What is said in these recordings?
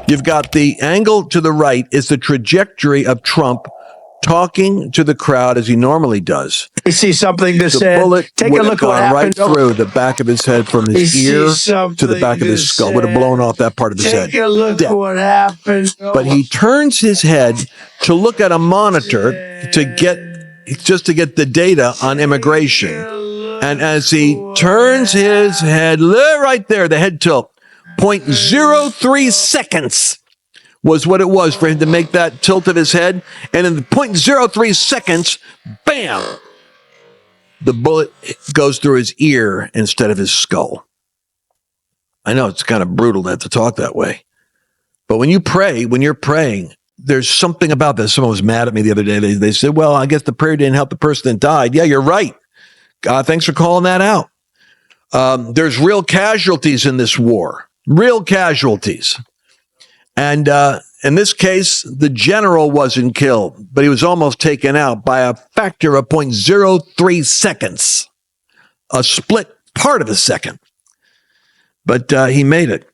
You've got the angle to the right is the trajectory of Trump talking to the crowd as he normally does. You see something that The said, bullet take a would have look at what gone right happened. through the back of his head from his ear to the back of his skull. Would have blown off that part of his head. Take a look at what happened. But he turns his head to look at a monitor to get the data on immigration. And as he turns his head, right there, the head tilt, 0.03 seconds was what it was for him to make that tilt of his head. And in the 0.03 seconds, bam, the bullet goes through his ear instead of his skull. I know it's kind of brutal to have to talk that way. But when you're praying, there's something about this. Someone was mad at me the other day. They said, well, I guess the prayer didn't help the person that died. Yeah, you're right. God, thanks for calling that out. There's real casualties in this war. Real casualties. And in this case, the general wasn't killed, but he was almost taken out by a factor of 0.03 seconds, a split part of a second. But he made it.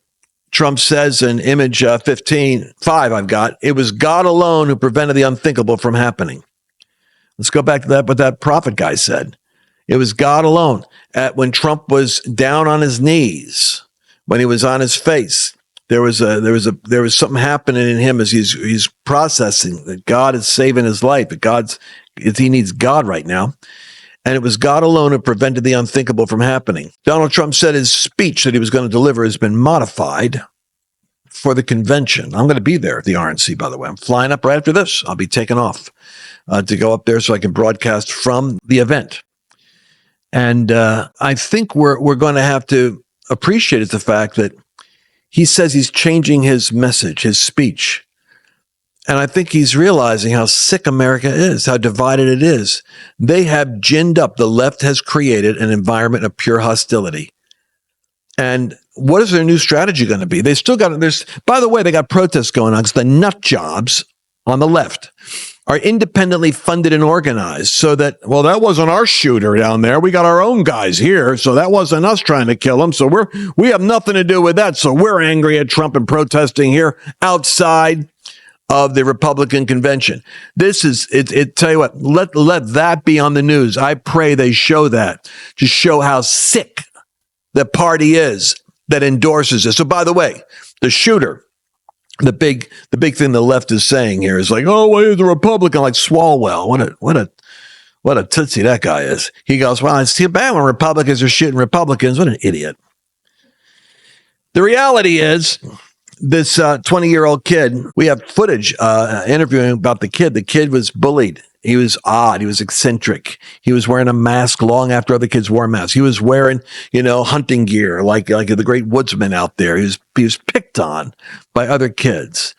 Trump says in image 15:5 I've got, it was God alone who prevented the unthinkable from happening. Let's go back to that, what that prophet guy said. It was God alone. When Trump was down on his knees, when he was on his face, there was something happening in him as he's processing that God is saving his life, that he needs God right now. And it was God alone who prevented the unthinkable from happening. Donald Trump said his speech that he was going to deliver has been modified for the convention. I'm going to be there at the RNC, by the way. I'm flying up right after this. I'll be taking off to go up there so I can broadcast from the event. And I think we're going to have to appreciate the fact that he says he's changing his message, his speech. And I think he's realizing how sick America is, how divided it is. They have ginned up. The left has created an environment of pure hostility. And what is their new strategy going to be? They still got, by the way, they got protests going on because the nut jobs on the left are independently funded and organized so that, well, that wasn't our shooter down there. We got our own guys here. So that wasn't us trying to kill him. So we have nothing to do with that. So we're angry at Trump and protesting here outside of the Republican convention. This is, tell you what, let that be on the news. I pray they show that to show how sick the party is that endorses this. So by the way, the shooter, the big thing the left is saying here is like, oh, well, he's a Republican, like Swalwell. What a tootsie that guy is. He goes, well, it's too bad when Republicans are shooting Republicans. What an idiot. The reality is, this 20-year-old kid, we have footage interviewing about the kid. The kid was bullied. He was odd. He was eccentric. He was wearing a mask long after other kids wore masks. He was wearing, hunting gear like the great woodsman out there. He was picked on by other kids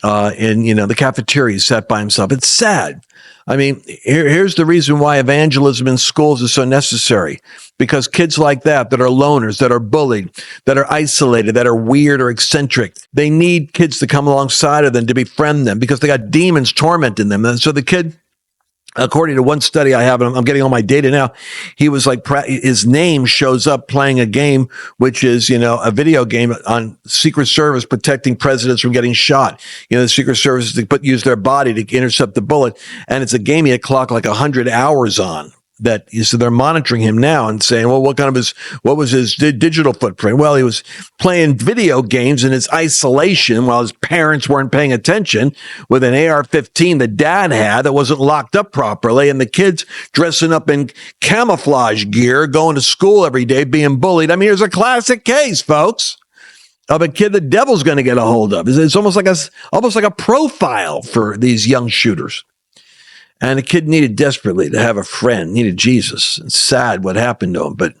in the cafeteria. He sat by himself. It's sad. I mean, here's the reason why evangelism in schools is so necessary. Because kids like that are loners, that are bullied, that are isolated, that are weird or eccentric, they need kids to come alongside of them to befriend them because they got demons tormenting them. And so the kid, according to one study I have, and I'm getting all my data now, he was like, his name shows up playing a game, which is, a video game on Secret Service protecting presidents from getting shot. The Secret Service use their body to intercept the bullet. And it's a game he had clocked like 100 hours on. So they're monitoring him now and saying, well, what was his digital footprint? Well, he was playing video games in his isolation while his parents weren't paying attention with an AR-15 the dad had that wasn't locked up properly. And the kids dressing up in camouflage gear, going to school every day, being bullied. I mean, here's a classic case, folks, of a kid the devil's going to get a hold of. It's almost like a profile for these young shooters. And the kid needed desperately to have a friend, needed Jesus. It's sad what happened to him. But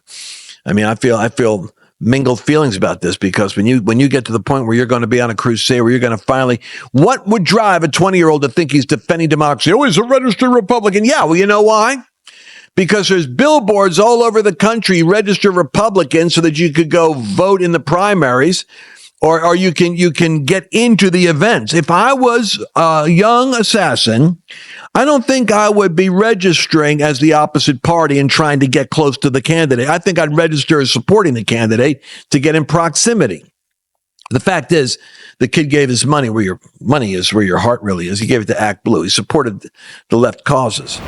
I mean, I feel mingled feelings about this because when you get to the point where you're going to be on a crusade, where you're going to finally, what would drive a 20-year-old to think he's defending democracy? Oh, he's a registered Republican. Yeah, well, you know why? Because there's billboards all over the country, register Republican so that you could go vote in the primaries. Or you can get into the events. If I was a young assassin, I don't think I would be registering as the opposite party and trying to get close to the candidate. I think I'd register as supporting the candidate to get in proximity. The fact is, the kid gave his money where your money is, where your heart really is. He gave it to Act Blue. He supported the left causes.